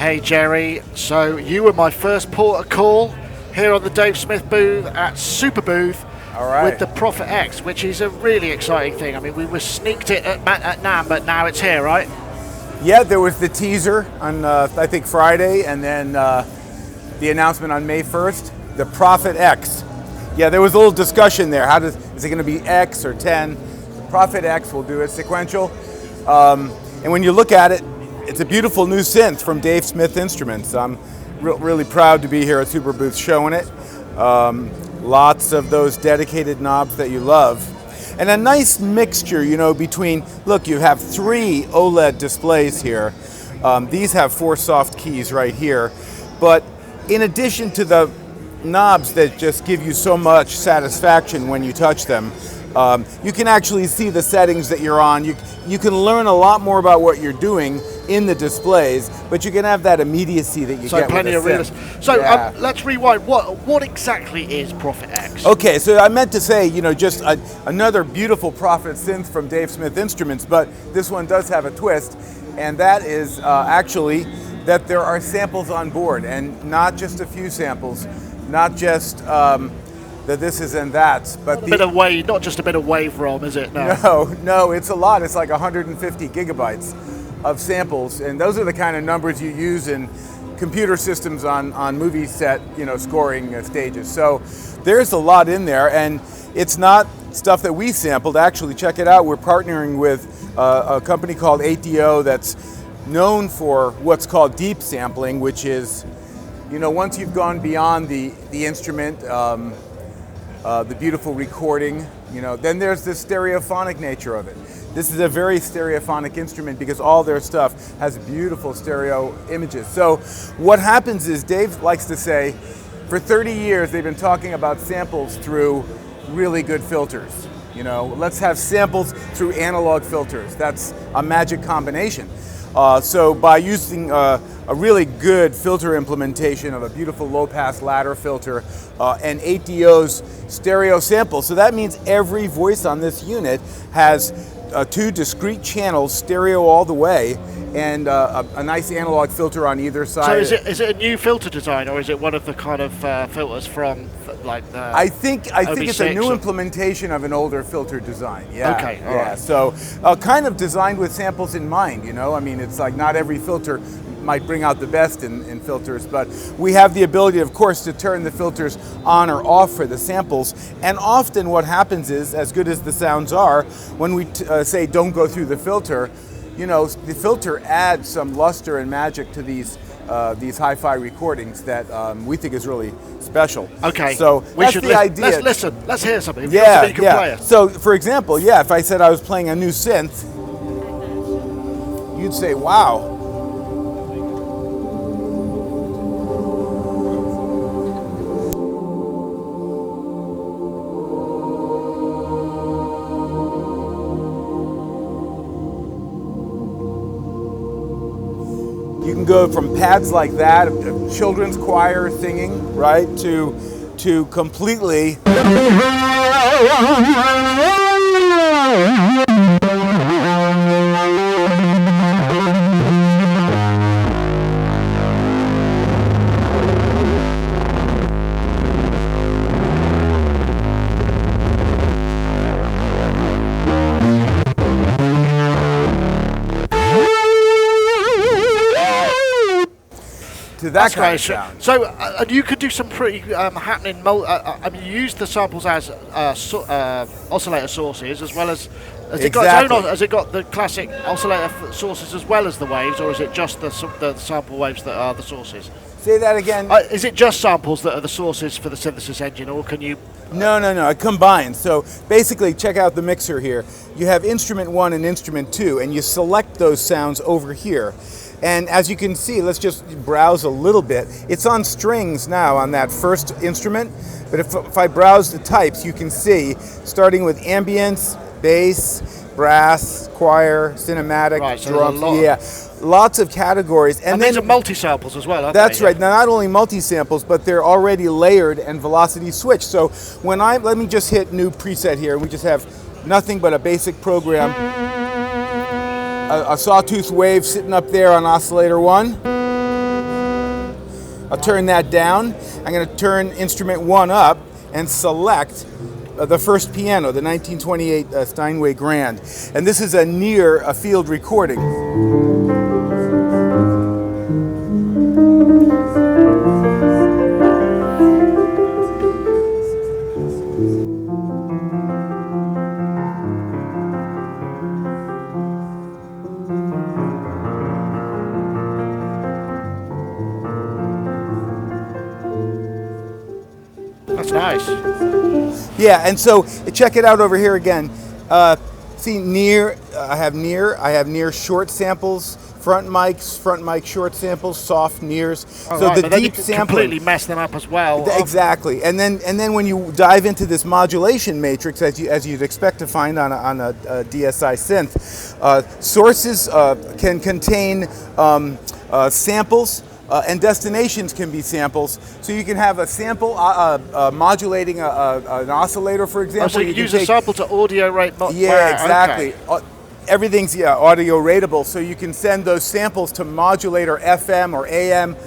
Hey Gerry, so you were my first port of call here on the Dave Smith booth at Superbooth. All right. With the Prophet X, which is a really exciting thing. I mean, we were sneaked it at NAMM, but now it's here, right? Yeah, there was the teaser on, I think, Friday, and then the announcement on May 1st, the Prophet X. Yeah, there was a little discussion there. Is it going to be X or 10? The Prophet X will do it, sequential. And when you look at it, it's a beautiful new synth from Dave Smith Instruments. I'm really proud to be here at Superbooth showing it. Lots of those dedicated knobs that you love. And a nice mixture, you know, between, look, you have 3 OLED displays here. These have 4 soft keys right here. But in addition to the knobs that just give you so much satisfaction when you touch them, you can actually see the settings that you're on. You can learn a lot more about what you're doing in the displays, but you can have that immediacy that you get plenty with the of synth. So yeah. Let's rewind. What exactly is Prophet X? Okay, so I meant to say, you know, just another beautiful Prophet synth from Dave Smith Instruments, but this one does have a twist, and that is actually that there are samples on board, and not just a few samples, not just the thises and that's, but not just a bit of wave ROM, is it? No, it's a lot. It's like 150 gigabytes of samples, and those are the kind of numbers you use in computer systems on movie set, you know, scoring stages. So there's a lot in there, and it's not stuff that we sampled. Actually, check it out. We're partnering with a company called 8DO that's known for what's called deep sampling, which is, you know, once you've gone beyond the instrument, the beautiful recording, you know, then there's the stereophonic nature of it. This is a very stereophonic instrument because all their stuff has beautiful stereo images. So what happens is, Dave likes to say, for 30 years they've been talking about samples through really good filters. You know, let's have samples through analog filters. That's a magic combination. So by using a really good filter implementation of a beautiful low-pass ladder filter and 8DO's stereo sample, so that means every voice on this unit has 2 discrete channels, stereo all the way, and a nice analog filter on either side. So is it a new filter design, or is it one of the kind of filters from like the I think it's a new implementation of an older filter design. Yeah. Okay. All yeah. right. So kind of designed with samples in mind. You know, I mean, it's like not every filter might bring out the best in filters, but we have the ability, of course, to turn the filters on or off for the samples. And often what happens is, as good as the sounds are, when we say don't go through the filter, you know, the filter adds some luster and magic to these hi-fi recordings that we think is really special. Okay. So that's the idea. Let's listen. Let's hear something. Yeah, you can play it. So, for example, yeah, if I said I was playing a new synth, you'd say, wow. You can go from pads like that, a children's choir singing, right, to completely. To that kind of sound. So you could do some pretty happening. I mean, you use the samples as oscillator sources as well as. Has it got its own, has it got the classic oscillator sources as well as the waves, or is it just the sample waves that are the sources? Say that again. Is it just samples that are the sources for the synthesis engine, or can you? No. It combines. So basically, check out the mixer here. You have instrument 1 and instrument 2, and you select those sounds over here. And as you can see, let's just browse a little bit. It's on strings now on that first instrument, but if I browse the types, you can see, starting with ambience, bass, brass, choir, cinematic, right, so drums, lots of categories. And these are multi-samples as well, aren't that's they? right. Now, not only multi-samples, but they're already layered and velocity switched. So when let me just hit new preset here. We just have nothing but a basic program. A sawtooth wave sitting up there on oscillator 1. I'll turn that down. I'm going to turn instrument 1 up and select the first piano, the 1928 Steinway Grand. And this is a near a field recording. That's nice. Yeah, and so check it out over here again. See near, I have near short samples, front mic short samples, soft nears. Oh, so right, the but then you deep can sampling. completely mess them up as well. Exactly, and then when you dive into this modulation matrix, as you'd expect to find on a DSI synth, sources can contain samples. And destinations can be samples, so you can have a sample modulating an oscillator, for example. So you can use a sample to audio rate. Yeah, exactly. Okay. Everything's audio rateable, so you can send those samples to modulator FM or AM,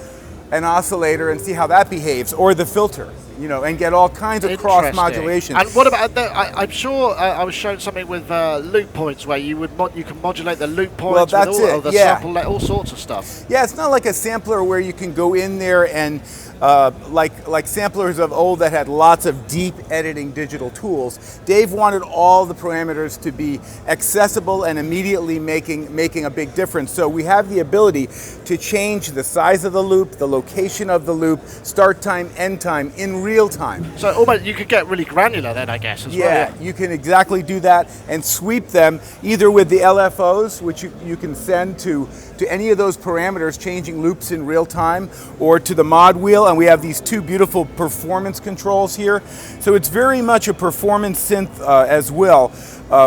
an oscillator, and see how that behaves, or the filter. And get all kinds of cross modulation. And what about I'm sure I was shown something with loop points where you can modulate the loop points well, that's with the sample, all sorts of stuff. Yeah, it's not like a sampler where you can go in there and like samplers of old that had lots of deep editing digital tools. Dave wanted all the parameters to be accessible and immediately making a big difference. So we have the ability to change the size of the loop, the location of the loop, start time, end time in real time. So almost you could get really granular then, I guess, as well. Yeah, you can exactly do that and sweep them either with the LFOs, which you can send to any of those parameters, changing loops in real time, or to the mod wheel, and we have these two beautiful performance controls here. So it's very much a performance synth as well.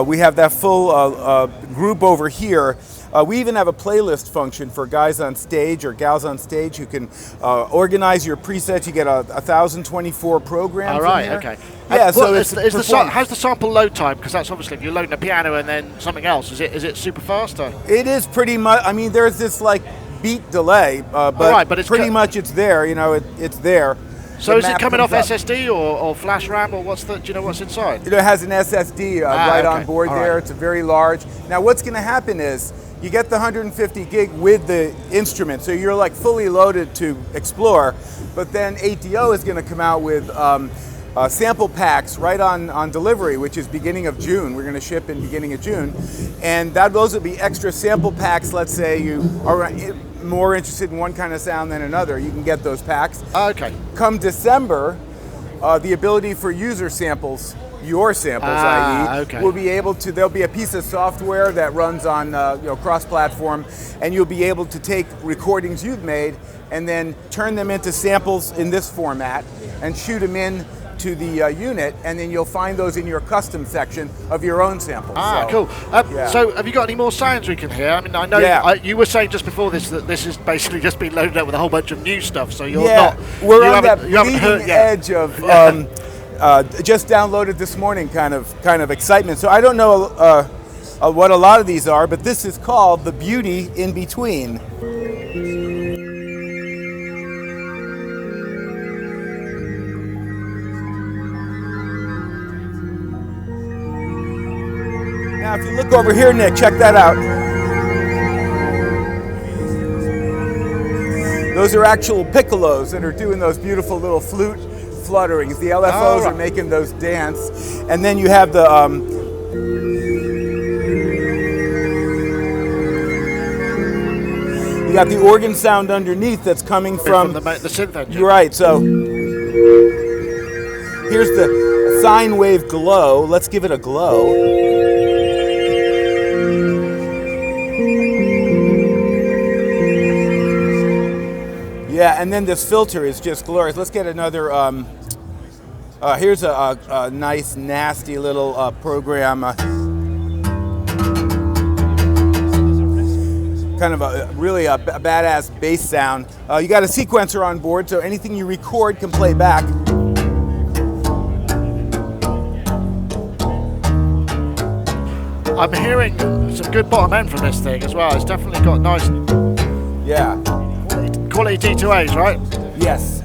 We have that full group over here. We even have a playlist function for guys on stage or gals on stage who can organize your presets. You get 1,024 programs. All right, in there. okay. Yeah, so how's the sample load time? Because that's obviously, if you're loading a piano and then something else, is it super fast? Or? It is pretty much. I mean, there's this like beat delay, but it's pretty much it's there. It's there. So is it coming off SSD or flash RAM, or do you know what's inside? It has an SSD on board there. Right. It's a very large. Now what's going to happen is you get the 150 gig with the instrument, so you're like fully loaded to explore, but then ATO is going to come out with sample packs right on delivery, which is beginning of June. We're going to ship in beginning of June, and those will be extra sample packs. Let's say you are more interested in one kind of sound than another, you can get those packs. Okay. Come December, the ability for user samples, your samples, i.e., okay. will be able to. There'll be a piece of software that runs on cross-platform, and you'll be able to take recordings you've made and then turn them into samples in this format and shoot them in to the unit, and then you'll find those in your custom section of your own samples. Cool. So have you got any more sounds we can hear? I mean, I know you were saying just before this that this has basically just been loaded up with a whole bunch of new stuff, so you're not... We're on that bleeding edge of just downloaded this morning kind of excitement. So I don't know what a lot of these are, but this is called The Beauty in Between. Now, if you look over here, Nick, check that out. Those are actual piccolos that are doing those beautiful little flute flutterings. The LFOs are making those dance. And then you have the... you got the organ sound underneath that's coming from the synth engine. You're right, so... here's the sine wave glow. Let's give it a glow. Yeah, and then this filter is just glorious. Let's get another, here's a nice, nasty little program. Kind of a badass bass sound. You got a sequencer on board, so anything you record can play back. I'm hearing some good bottom end from this thing as well. It's definitely got nice... Yeah. Quality D2As, right? Yes.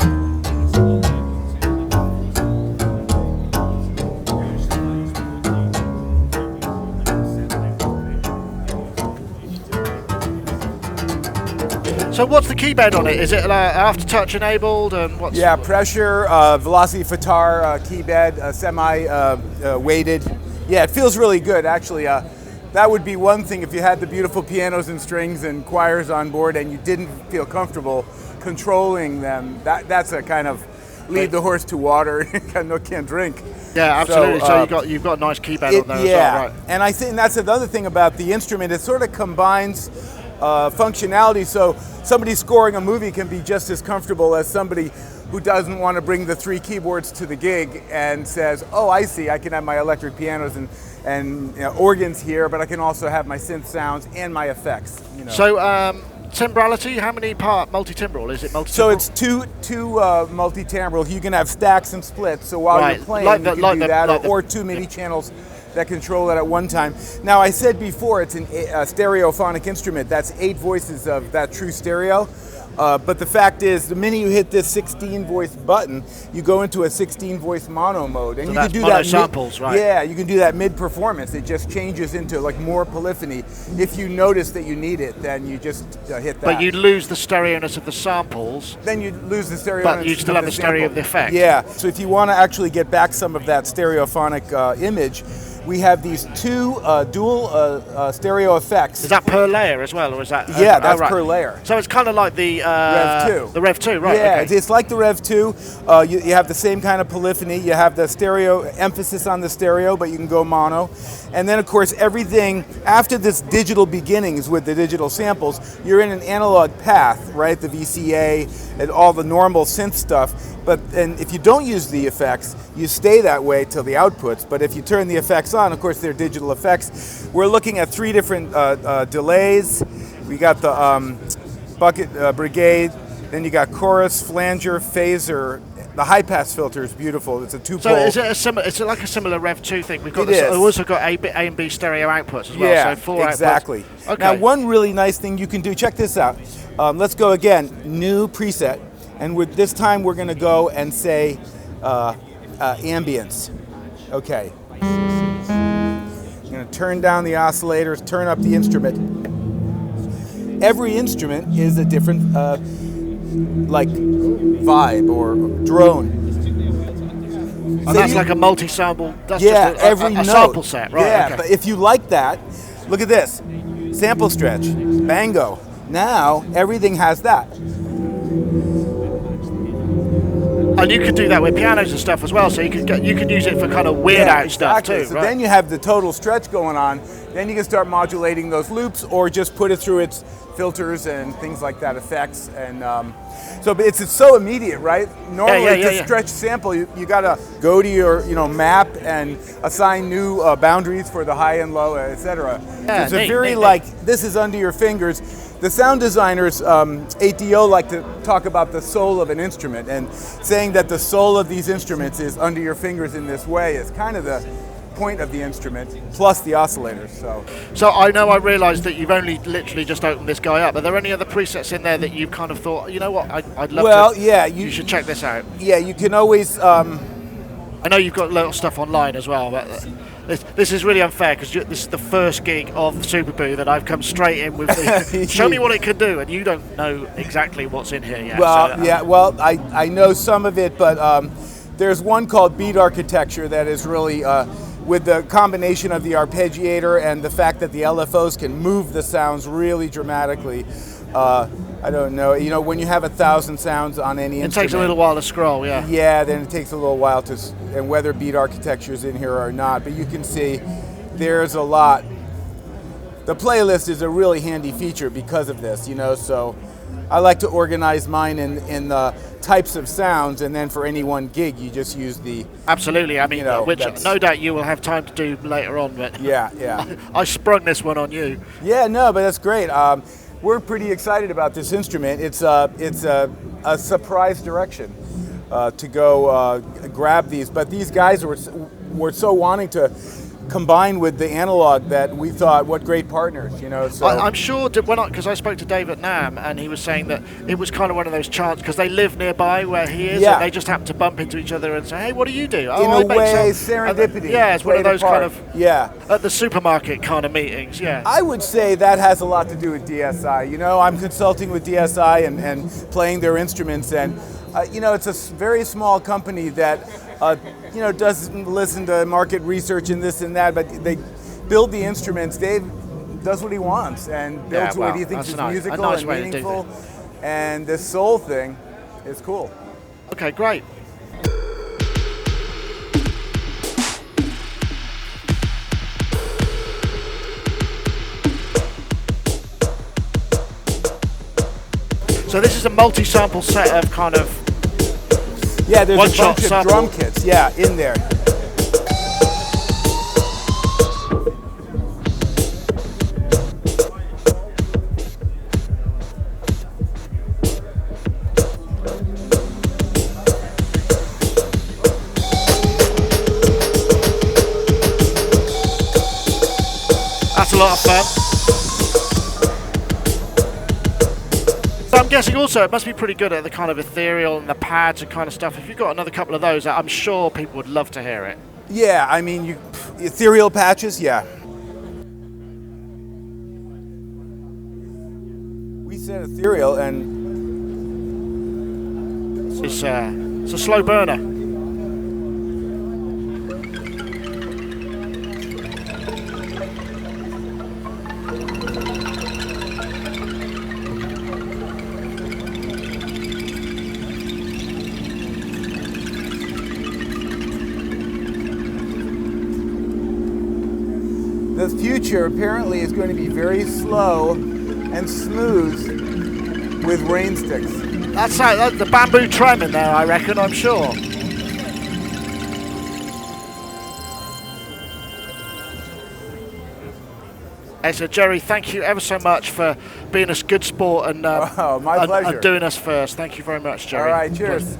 So what's the keybed on it? Is it aftertouch enabled? And what's Yeah, pressure, velocity FTAR keybed, semi-weighted. Yeah, it feels really good, actually. That would be one thing if you had the beautiful pianos and strings and choirs on board and you didn't feel comfortable controlling them. That's a kind of lead the horse to water, can't drink. Yeah, absolutely. So you've got a nice keybed on there as well, right? And I think that's another thing about the instrument. It sort of combines functionality, so somebody scoring a movie can be just as comfortable as somebody who doesn't want to bring the 3 keyboards to the gig and says, oh, I see, I can have my electric pianos and organs here, but I can also have my synth sounds and my effects. So timbrality, how many part multi-timbral? Is it multi-timbral? So it's two multi-timbral. You can have stacks and splits, so while you're playing you can do that, or 2 MIDI channels that control it at one time. Now, I said before it's a stereophonic instrument. That's 8 voices of that true stereo. But the fact is, the minute you hit this 16-voice button, you go into a 16-voice mono mode, and so you can do that samples, right? Yeah, you can do that mid-performance. It just changes into like more polyphony. If you notice that you need it, then you just hit that. But you lose the stereoness of the samples. Then you lose the stereo. But you still have the stereo of the effect. Yeah. So if you want to actually get back some of that stereophonic image, we have these 2 dual stereo effects. Is that per layer as well, or is that? Yeah, that's per layer. So it's kind of like the Rev 2. The Rev 2, right? Yeah, okay. it's like the Rev 2. You have the same kind of polyphony. You have the stereo emphasis on the stereo, but you can go mono. And then, of course, everything after this digital beginnings with the digital samples, you're in an analog path, right? The VCA and all the normal synth stuff. And if you don't use the effects, you stay that way till the outputs. But if you turn the effects on, of course, they're digital effects. We're looking at 3 different delays. We got the bucket brigade, then you got chorus, flanger, phaser. The high pass filter is beautiful. It's a 2-pole. So is it it's like a similar Rev 2 thing? We've got also got A and B stereo outputs as well. Yeah, so 4 exactly. outputs. Okay. Now, one really nice thing you can do. Check this out. Let's go again. New preset. And this time we're going to go and say ambience. Okay. I'm going to turn down the oscillators, turn up the instrument. Every instrument is a different like vibe or drone. And that's like a multi-sample. That's yeah, just every a note. sample set, right? Yeah, okay. But if you like that, look at this. Sample stretch, bango. Now everything has that. And you could do that with pianos and stuff as well, so you can use it for kind of weird out stuff too, So right? then you have the total stretch going on. Then you can start modulating those loops, or just put it through its filters and things like that, effects, and so it's so immediate, right? Normally, to stretch sample, you got to go to your map and assign new boundaries for the high and low, etc. Yeah, it's a very this is under your fingers. The sound designers, 8DO, like to talk about the soul of an instrument, and saying that the soul of these instruments is under your fingers in this way is kind of the point of the instrument, plus the oscillators. So I know I realised that you've only literally just opened this guy up. Are there any other presets in there that you kind of thought, you know what, I'd love to? Well, yeah, you should check this out. Yeah, you can always. I know you've got little stuff online as well, but this is really unfair because this is the first gig of Superbooth that I've come straight in with the, show me what it can do, and you don't know exactly what's in here yet. Well, so, yeah, well, I know some of it, but there's one called Beat Architecture that is really, with the combination of the arpeggiator and the fact that the LFOs can move the sounds really dramatically. I don't know, when you have 1,000 sounds on any instrument. It takes a little while to scroll, yeah. Yeah, then it takes a little while and whether Beat Architecture is in here or not, but you can see there's a lot. The playlist is a really handy feature because of this, so I like to organize mine in the types of sounds, and then for any one gig, you just use the... Absolutely, I mean, which no doubt you will have time to do later on, but... Yeah. I sprung this one on you. Yeah, no, but that's great. We're pretty excited about this instrument. It's a surprise direction to go grab these. But these guys were so wanting to combined with the analog that we thought, what great partners, you know. So I'm sure, because I spoke to Dave at NAMM, and he was saying that it was kind of one of those chants, because they live nearby where he is, and they just happen to bump into each other and say, hey, what do you do? In a way, serendipity. Yeah, it's one of those kind of, yeah, at the supermarket kind of meetings, yeah. I would say that has a lot to do with DSI. You know, I'm consulting with DSI and playing their instruments, and you know, it's a very small company that, you know, doesn't listen to market research and this and that, but they build the instruments. Dave does what he wants and builds what he thinks is musical and meaningful. And this soul thing is cool. Okay, great. So this is a multi-sample set of kind of there's a bunch of drum kits, in there. That's a lot of fun. I'm guessing also it must be pretty good at the kind of ethereal and the pads and kind of stuff. If you've got another couple of those, I'm sure people would love to hear it. Yeah, I mean, ethereal patches, yeah. We said ethereal, and it's a slow burner. the future apparently is going to be very slow and smooth with rain sticks. That's the bamboo trem in there, I reckon, I'm sure. So Gerry, thank you ever so much for being a good sport and, my pleasure. And doing us first. Thank you very much, Gerry. All right, cheers.